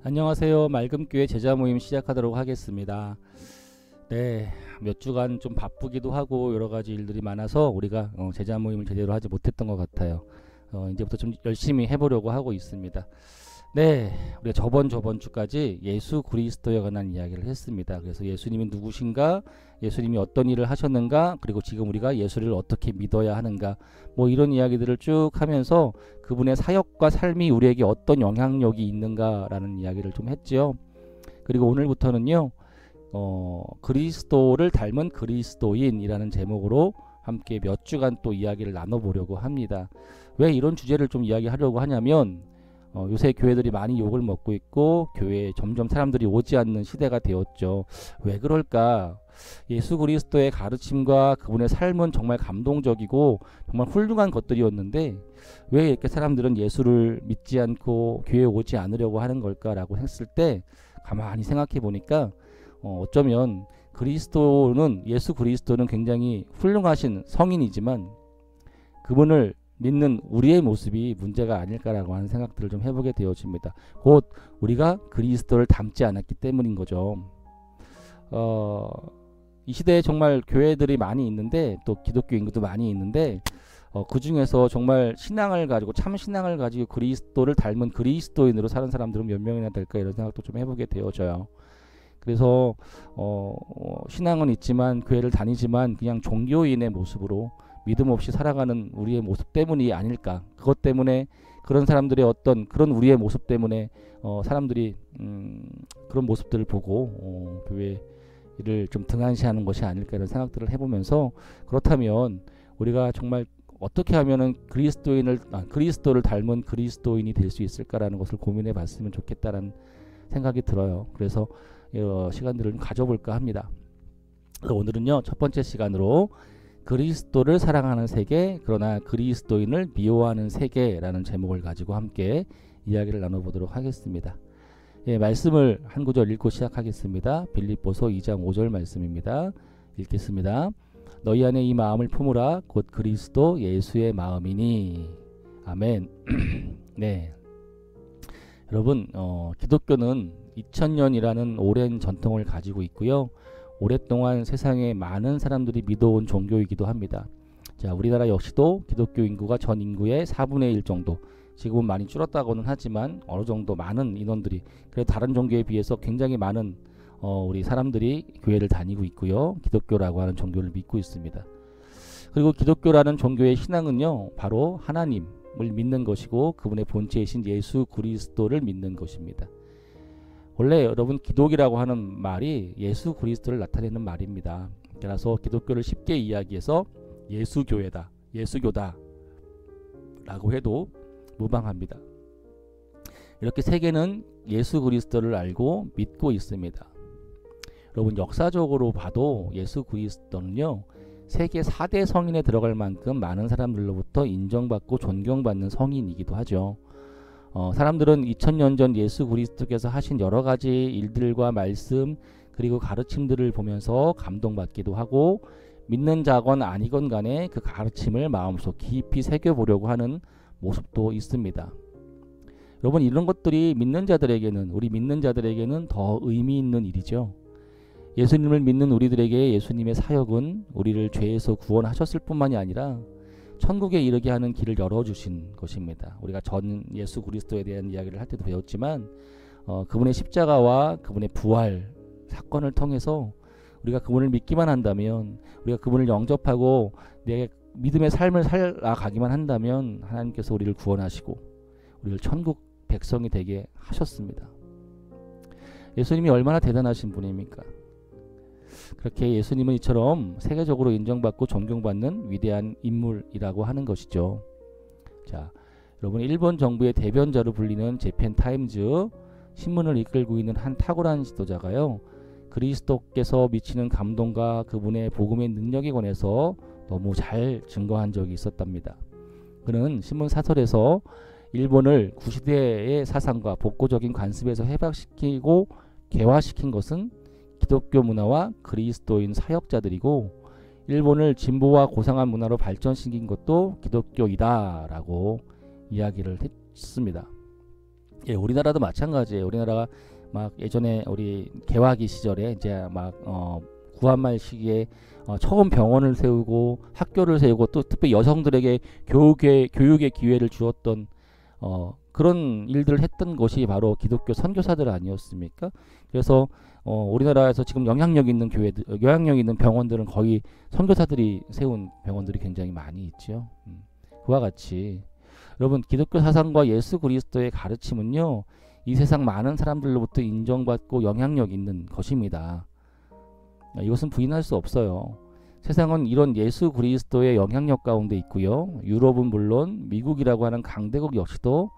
안녕하세요. 맑음교회 제자 모임 시작하도록 하겠습니다. 네, 몇 주간 좀 바쁘기도 하고 여러 가지 일들이 많아서 우리가 제자 모임을 제대로 하지 못했던 것 같아요. 이제부터 좀 열심히 해보려고 하고 있습니다. 네, 우리가 저번 주까지 예수 그리스도에 관한 이야기를 했습니다. 그래서 예수님이 누구신가, 예수님이 어떤 일을 하셨는가, 그리고 지금 우리가 예수를 어떻게 믿어야 하는가, 뭐 이런 이야기들을 쭉 하면서 그분의 사역과 삶이 우리에게 어떤 영향력이 있는가라는 이야기를 좀 했지요. 그리고 오늘부터는요, 그리스도를 닮은 그리스도인이라는 제목으로 함께 몇 주간 또 이야기를 나눠보려고 합니다. 왜 이런 주제를 좀 이야기하려고 하냐면 요새 교회들이 많이 욕을 먹고 있고 교회에 점점 사람들이 오지 않는 시대가 되었죠. 왜 그럴까? 예수 그리스도의 가르침과 그분의 삶은 정말 감동적이고 정말 훌륭한 것들이었는데 왜 이렇게 사람들은 예수를 믿지 않고 교회에 오지 않으려고 하는 걸까라고 했을 때 가만히 생각해 보니까 어쩌면 예수 그리스도는 굉장히 훌륭하신 성인이지만 그분을 믿는 우리의 모습이 문제가 아닐까라고 하는 생각들을 좀 해보게 되어집니다. 곧 우리가 그리스도를 닮지 않았기 때문인 거죠. 이 시대에 정말 교회들이 많이 있는데 또 기독교 인구도 많이 있는데 그 중에서 정말 신앙을 가지고 참 신앙을 가지고 그리스도를 닮은 그리스도인으로 사는 사람들은 몇 명이나 될까 이런 생각도 좀 해보게 되어져요. 그래서 신앙은 있지만 교회를 다니지만 그냥 종교인의 모습으로 믿음 없이 살아가는 우리의 모습 때문이 아닐까. 그것 때문에 그런 사람들의 어떤 그런 우리의 모습 때문에 사람들이 그런 모습들을 보고 교회를 좀 등한시하는 것이 아닐까 이런 생각들을 해보면서 그렇다면 우리가 정말 어떻게 하면은 그리스도를 닮은 그리스도인이 될 수 있을까라는 것을 고민해 봤으면 좋겠다라는 생각이 들어요. 그래서 시간들을 좀 가져볼까 합니다. 오늘은요 첫 번째 시간으로 그리스도를 사랑하는 세계 그러나 그리스도인을 미워하는 세계라는 제목을 가지고 함께 이야기를 나눠보도록 하겠습니다. 예, 말씀을 한 구절 읽고 시작하겠습니다. 빌립보서 2장 5절 말씀입니다. 읽겠습니다. 너희 안에 이 마음을 품으라 곧 그리스도 예수의 마음이니. 아멘. 네, 여러분 기독교는 2000년이라는 오랜 전통을 가지고 있고요. 오랫동안 세상에 많은 사람들이 믿어온 종교이기도 합니다. 자, 우리나라 역시도 기독교 인구가 전 인구의 4분의 1 정도, 지금은 많이 줄었다고는 하지만 어느 정도 많은 인원들이, 그래도 다른 종교에 비해서 굉장히 많은 우리 사람들이 교회를 다니고 있고요. 기독교라고 하는 종교를 믿고 있습니다. 그리고 기독교라는 종교의 신앙은요, 바로 하나님을 믿는 것이고 그분의 본체이신 예수 그리스도를 믿는 것입니다. 원래 여러분 기독이라고 하는 말이 예수 그리스도를 나타내는 말입니다. 그래서 기독교를 쉽게 이야기해서 예수교회다, 예수교다 라고 해도 무방합니다. 이렇게 세계는 예수 그리스도를 알고 믿고 있습니다. 여러분 역사적으로 봐도 예수 그리스도는요 세계 4대 성인에 들어갈 만큼 많은 사람들로부터 인정받고 존경받는 성인이기도 하죠. 사람들은 2000년 전 예수 그리스도께서 하신 여러 가지 일들과 말씀 그리고 가르침들을 보면서 감동받기도 하고 믿는 자건 아니건 간에 그 가르침을 마음속 깊이 새겨보려고 하는 모습도 있습니다. 여러분 이런 것들이 우리 믿는 자들에게는 더 의미 있는 일이죠. 예수님을 믿는 우리들에게 예수님의 사역은 우리를 죄에서 구원하셨을 뿐만이 아니라 천국에 이르게 하는 길을 열어주신 것입니다. 우리가 전 예수 그리스도에 대한 이야기를 할 때도 배웠지만 그분의 십자가와 그분의 부활 사건을 통해서 우리가 그분을 믿기만 한다면, 우리가 그분을 영접하고 내 믿음의 삶을 살아가기만 한다면 하나님께서 우리를 구원하시고 우리를 천국 백성이 되게 하셨습니다. 예수님이 얼마나 대단하신 분입니까? 그렇게 예수님은 이처럼 세계적으로 인정받고 존경받는 위대한 인물이라고 하는 것이죠. 자, 여러분 일본 정부의 대변자로 불리는 재팬타임즈 신문을 이끌고 있는 한 탁월한 지도자가요. 그리스도께서 미치는 감동과 그분의 복음의 능력에 관해서 너무 잘 증거한 적이 있었답니다. 그는 신문 사설에서 일본을 구시대의 사상과 복고적인 관습에서 해방시키고 개화시킨 것은 기독교 문화와 그리스도인 사역자들이고 일본을 진보와 고상한 문화로 발전시킨 것도 기독교이다 라고 이야기를 했습니다. 예, 우리나라도 마찬가지예요. 우리나라가 막 예전에 우리 개화기 시절에 이제 막 구한말 시기에 처음 병원을 세우고 학교를 세우고 또 특히 여성들에게 교육의 기회를 주었던 그런 일들을 했던 것이 바로 기독교 선교사들 아니었습니까? 그래서 우리나라에서 지금 영향력 있는 영향력 있는 병원들은 거의 선교사들이 세운 병원들이 굉장히 많이 있죠. 그와 같이 여러분 기독교 사상과 예수 그리스도의 가르침은요, 이 세상 많은 사람들로부터 인정받고 영향력 있는 것입니다. 이것은 부인할 수 없어요. 세상은 이런 예수 그리스도의 영향력 가운데 있고요. 유럽은 물론 미국이라고 하는 강대국 역시도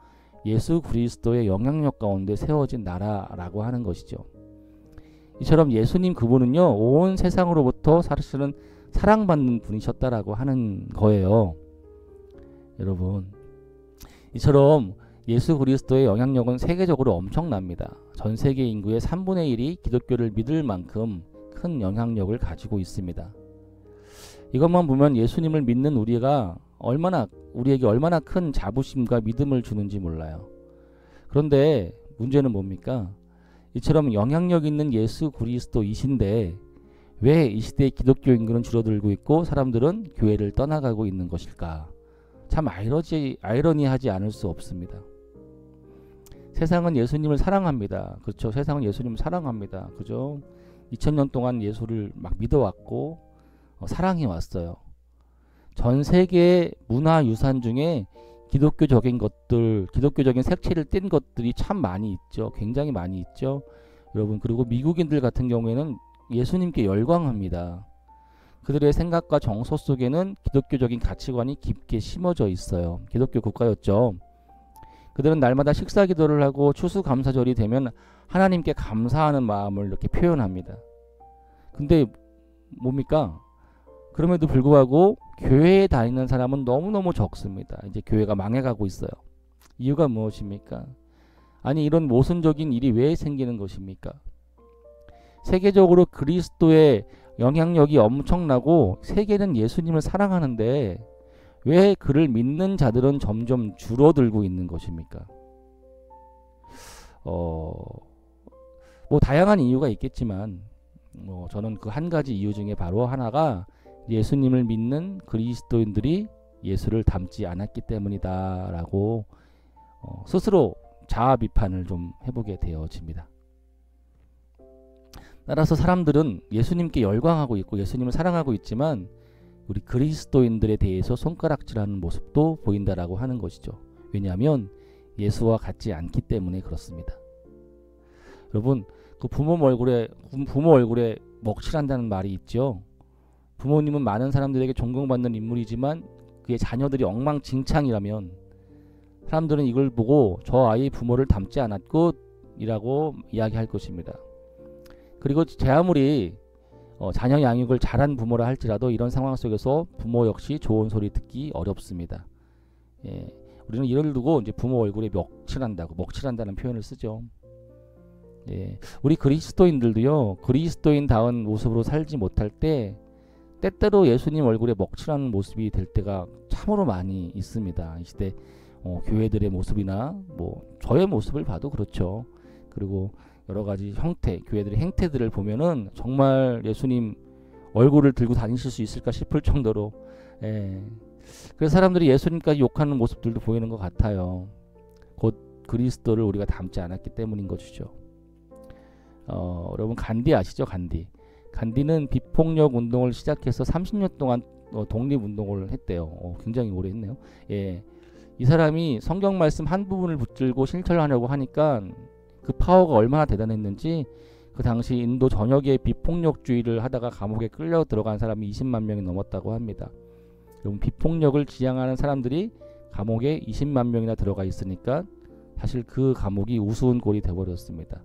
예수 그리스도의 영향력 가운데 세워진 나라라고 하는 것이죠. 이처럼 예수님 그분은요, 온 세상으로부터 사실은 사랑받는 분이셨다라고 하는 거예요. 여러분, 이처럼 예수 그리스도의 영향력은 세계적으로 엄청납니다. 전 세계 인구의 3분의 1이 기독교를 믿을 만큼 큰 영향력을 가지고 있습니다. 이것만 보면 예수님을 믿는 우리에게 얼마나 큰 자부심과 믿음을 주는지 몰라요. 그런데 문제는 뭡니까? 이처럼 영향력 있는 예수 그리스도이신데 왜 이 시대의 기독교 인구는 줄어들고 있고 사람들은 교회를 떠나가고 있는 것일까? 참 아이러니하지 않을 수 없습니다. 세상은 예수님을 사랑합니다. 그렇죠? 세상은 예수님을 사랑합니다. 그죠? 2000년 동안 예수를 막 믿어왔고 사랑해 왔어요. 전 세계의 문화유산 중에 기독교적인 색채를 띤 것들이 참 많이 있죠. 굉장히 많이 있죠. 여러분, 그리고 미국인들 같은 경우에는 예수님께 열광합니다. 그들의 생각과 정서 속에는 기독교적인 가치관이 깊게 심어져 있어요. 기독교 국가였죠. 그들은 날마다 식사 기도를 하고 추수감사절이 되면 하나님께 감사하는 마음을 이렇게 표현합니다. 근데 뭡니까? 그럼에도 불구하고 교회에 다니는 사람은 너무너무 적습니다. 이제 교회가 망해가고 있어요. 이유가 무엇입니까? 아니, 이런 모순적인 일이 왜 생기는 것입니까? 세계적으로 그리스도의 영향력이 엄청나고 세계는 예수님을 사랑하는데 왜 그를 믿는 자들은 점점 줄어들고 있는 것입니까? 뭐 다양한 이유가 있겠지만 저는 그 한 가지 이유 중에 바로 하나가 예수님을 믿는 그리스도인들이 예수를 닮지 않았기 때문이다라고 스스로 자아 비판을 좀 해보게 되어집니다. 따라서 사람들은 예수님께 열광하고 있고 예수님을 사랑하고 있지만 우리 그리스도인들에 대해서 손가락질하는 모습도 보인다라고 하는 것이죠. 왜냐하면 예수와 같지 않기 때문에 그렇습니다. 여러분, 그 부모 얼굴에 먹칠한다는 말이 있죠. 부모님은 많은 사람들에게 존경받는 인물이지만 그의 자녀들이 엉망진창이라면 사람들은 이걸 보고 저 아이 부모를 닮지 않았고 이라고 이야기할 것입니다. 그리고 제 아무리 자녀 양육을 잘한 부모라 할지라도 이런 상황 속에서 부모 역시 좋은 소리 듣기 어렵습니다. 예, 우리는 이를 두고 이제 부모 얼굴에 먹칠한다는 표현을 쓰죠. 예, 우리 그리스도인들도요, 그리스도인다운 모습으로 살지 못할 때 때때로 예수님 얼굴에 먹칠하는 모습이 될 때가 참으로 많이 있습니다. 이 시대 교회들의 모습이나 뭐 저의 모습을 봐도 그렇죠. 그리고 여러 가지 교회들의 행태들을 보면은 정말 예수님 얼굴을 들고 다니실 수 있을까 싶을 정도로, 그래서 사람들이 예수님까지 욕하는 모습들도 보이는 것 같아요. 곧 그리스도를 우리가 닮지 않았기 때문인 것이죠. 여러분 간디 아시죠? 간디는 비폭력 운동을 시작해서 30년 동안 독립운동을 했대요. 굉장히 오래 했네요. 예, 이 사람이 성경 말씀 한 부분을 붙들고 실천하려고 하니까 그 파워가 얼마나 대단했는지 그 당시 인도 전역에 비폭력주의를 하다가 감옥에 끌려 들어간 사람이 20만 명이 넘었다고 합니다. 여러분, 비폭력을 지향하는 사람들이 감옥에 20만 명이나 들어가 있으니까 사실 그 감옥이 우스운 꼴이 되어버렸습니다.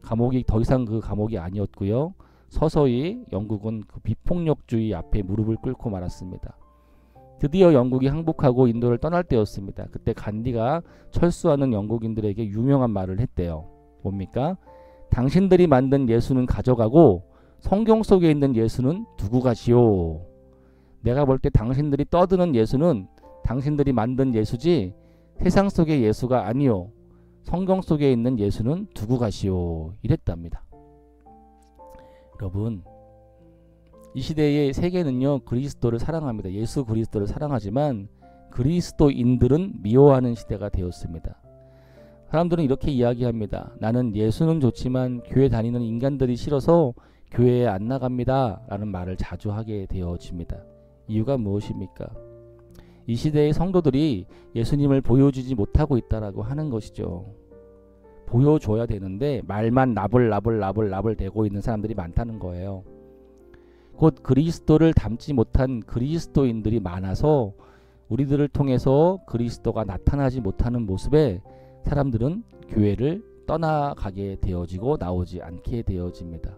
감옥이 더 이상 그 감옥이 아니었고요. 서서히 영국은 그 비폭력주의 앞에 무릎을 꿇고 말았습니다. 드디어 영국이 항복하고 인도를 떠날 때였습니다. 그때 간디가 철수하는 영국인들에게 유명한 말을 했대요. 뭡니까? 당신들이 만든 예수는 가져가고 성경 속에 있는 예수는 두고 가시오. 내가 볼 때 당신들이 떠드는 예수는 당신들이 만든 예수지 세상 속의 예수가 아니오. 성경 속에 있는 예수는 두고 가시오 이랬답니다. 여러분, 이 시대의 세계는요 그리스도를 사랑합니다. 예수 그리스도를 사랑하지만 그리스도인들은 미워하는 시대가 되었습니다. 사람들은 이렇게 이야기합니다. 나는 예수는 좋지만 교회 다니는 인간들이 싫어서 교회에 안 나갑니다 라는 말을 자주 하게 되어집니다. 이유가 무엇입니까? 이 시대의 성도들이 예수님을 보여주지 못하고 있다라고 하는 것이죠. 보여줘야 되는데 말만 나불 대고 있는 사람들이 많다는 거예요. 곧 그리스도를 닮지 못한 그리스도인들이 많아서 우리들을 통해서 그리스도가 나타나지 못하는 모습에 사람들은 교회를 떠나가게 되어지고 나오지 않게 되어집니다.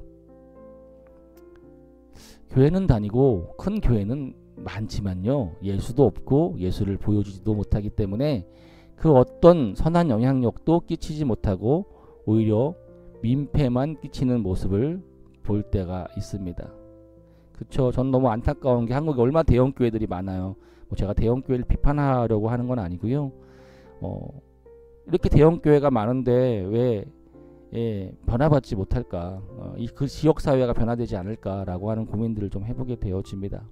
교회는 다니고 큰 교회는 많지만요 예수도 없고 예수를 보여주지도 못하기 때문에 그 어떤 선한 영향력도 끼치지 못하고 오히려 민폐만 끼치는 모습을 볼 때가 있습니다. 그쵸? 전 너무 안타까운 게 한국에 얼마나 대형 교회들이 많아요. 뭐 제가 대형 교회를 비판하려고 하는 건 아니고요. 이렇게 대형 교회가 많은데 왜 변화받지 못할까? 그 지역 사회가 변화되지 않을까라고 하는 고민들을 좀 해보게 되어집니다.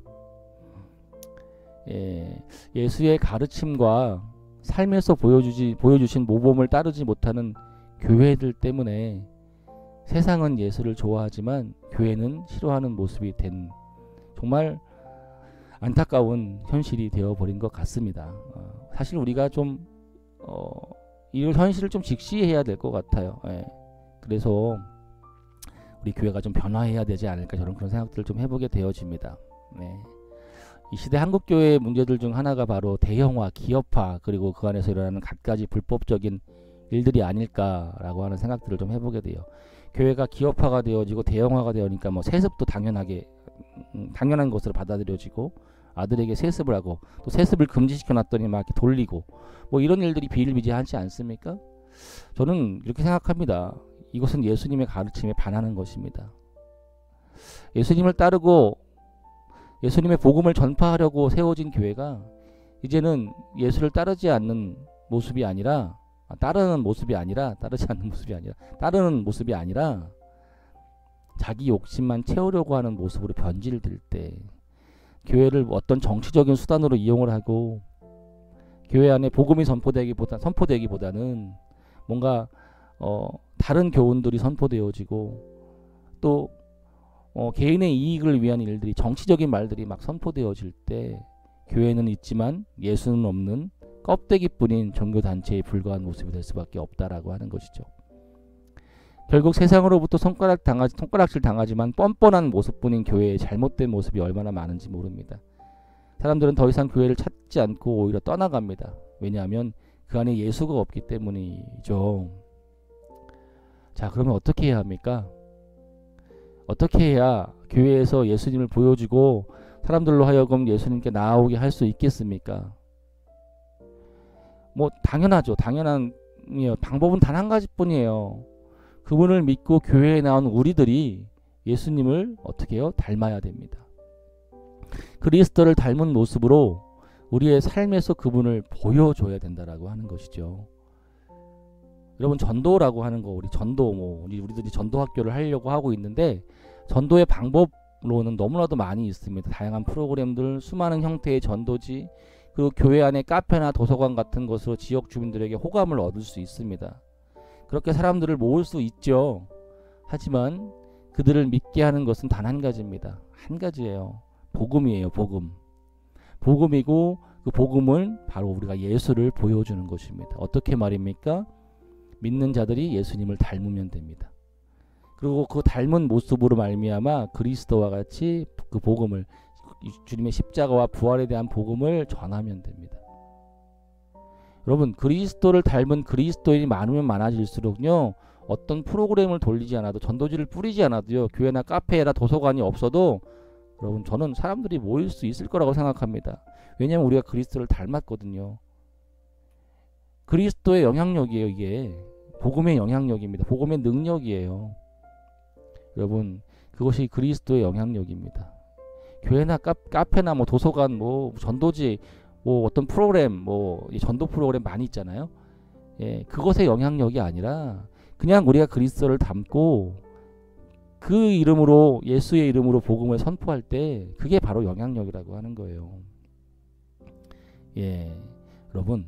예수의 가르침과 삶에서 보여주신 모범을 따르지 못하는 교회들 때문에 세상은 예수를 좋아하지만 교회는 싫어하는 모습이 된 정말 안타까운 현실이 되어버린 것 같습니다. 사실 우리가 좀 이 현실을 좀 직시해야 될 것 같아요. 그래서 우리 교회가 좀 변화해야 되지 않을까 저런 그런 생각들을 좀 해보게 되어집니다. 이 시대 한국교회의 문제들 중 하나가 바로 대형화, 기업화 그리고 그 안에서 일어나는 갖가지 불법적인 일들이 아닐까라고 하는 생각들을 좀 해보게 돼요. 교회가 기업화가 되어지고 대형화가 되어니까 뭐 세습도 당연한 것으로 받아들여지고 아들에게 세습을 하고 또 세습을 금지시켜 놨더니 막 이렇게 돌리고 뭐 이런 일들이 비일비재하지 않습니까? 저는 이렇게 생각합니다. 이것은 예수님의 가르침에 반하는 것입니다. 예수님을 따르고 예수님의 복음을 전파하려고 세워진 교회가 이제는 예수를 따르지 않는 모습이 아니라 따르는 모습이 아니라 자기 욕심만 채우려고 하는 모습으로 변질될 때 교회를 어떤 정치적인 수단으로 이용을 하고 교회 안에 복음이 선포되기보다는 뭔가 다른 교훈들이 선포되어지고 또 개인의 이익을 위한 일들이 정치적인 말들이 막 선포되어질 때 교회는 있지만 예수는 없는 껍데기뿐인 종교단체에 불과한 모습이 될 수밖에 없다라고 하는 것이죠. 결국 세상으로부터 손가락질 당하지만 뻔뻔한 모습뿐인 교회의 잘못된 모습이 얼마나 많은지 모릅니다. 사람들은 더 이상 교회를 찾지 않고 오히려 떠나갑니다. 왜냐하면 그 안에 예수가 없기 때문이죠. 자, 그러면 어떻게 해야 합니까? 어떻게 해야 교회에서 예수님을 보여주고 사람들로 하여금 예수님께 나아오게 할 수 있겠습니까? 뭐 당연하죠. 당연한 방법은 단 한 가지뿐이에요. 그분을 믿고 교회에 나온 우리들이 예수님을 어떻게 해요? 닮아야 됩니다. 그리스도를 닮은 모습으로 우리의 삶에서 그분을 보여줘야 된다라고 하는 것이죠. 여러분, 전도라고 하는 거, 우리들이 전도 학교를 하려고 하고 있는데 전도의 방법로는 너무나도 많이 있습니다. 다양한 프로그램들, 수많은 형태의 전도지, 그리고 교회 안에 카페나 도서관 같은 것으로 지역 주민들에게 호감을 얻을 수 있습니다. 그렇게 사람들을 모을 수 있죠. 하지만 그들을 믿게 하는 것은 단 한 가지입니다. 한 가지예요. 복음이에요. 복음이고 그 복음을 바로 우리가 예수를 보여주는 것입니다. 어떻게 말입니까? 믿는 자들이 예수님을 닮으면 됩니다. 그리고 그 닮은 모습으로 말미암아 그리스도와 같이 그 복음을, 주님의 십자가와 부활에 대한 복음을 전하면 됩니다. 여러분, 그리스도를 닮은 그리스도인이 많으면 많아질수록요, 어떤 프로그램을 돌리지 않아도, 전도지를 뿌리지 않아도요, 교회나 카페나 도서관이 없어도 여러분, 저는 사람들이 모일 수 있을 거라고 생각합니다. 왜냐하면 우리가 그리스도를 닮았거든요. 그리스도의 영향력이에요. 이게 복음의 영향력입니다. 복음의 능력이에요. 여러분, 그것이 그리스도의 영향력입니다. 교회나 카페나 뭐 도서관, 뭐 전도지, 뭐 어떤 프로그램, 뭐 전도 프로그램 많이 있잖아요. 예, 그것의 영향력이 아니라 그냥 우리가 그리스도를 닮고 그 이름으로 예수의 이름으로 복음을 선포할 때 그게 바로 영향력이라고 하는 거예요. 예, 여러분.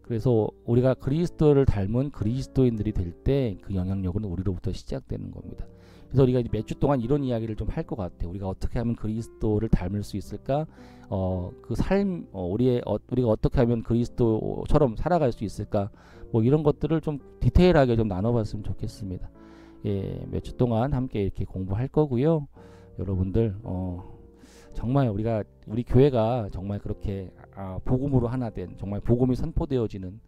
그래서 우리가 그리스도를 닮은 그리스도인들이 될 때 그 영향력은 우리로부터 시작되는 겁니다. 그래서 우리가 몇 주 동안 이런 이야기를 좀 할 것 같아요. 우리가 어떻게 하면 그리스도를 닮을 수 있을까? 그 삶, 우리가 어떻게 하면 그리스도처럼 살아갈 수 있을까? 뭐 이런 것들을 좀 디테일하게 좀 나눠봤으면 좋겠습니다. 예, 몇 주 동안 함께 이렇게 공부할 거고요. 여러분들, 정말 우리 교회가 정말 그렇게 복음으로 하나 된, 정말 복음이 선포되어지는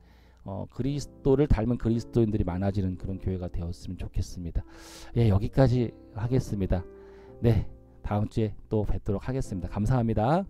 그리스도를 닮은 그리스도인들이 많아지는 그런 교회가 되었으면 좋겠습니다. 예, 여기까지 하겠습니다. 네, 다음 주에 또 뵙도록 하겠습니다. 감사합니다.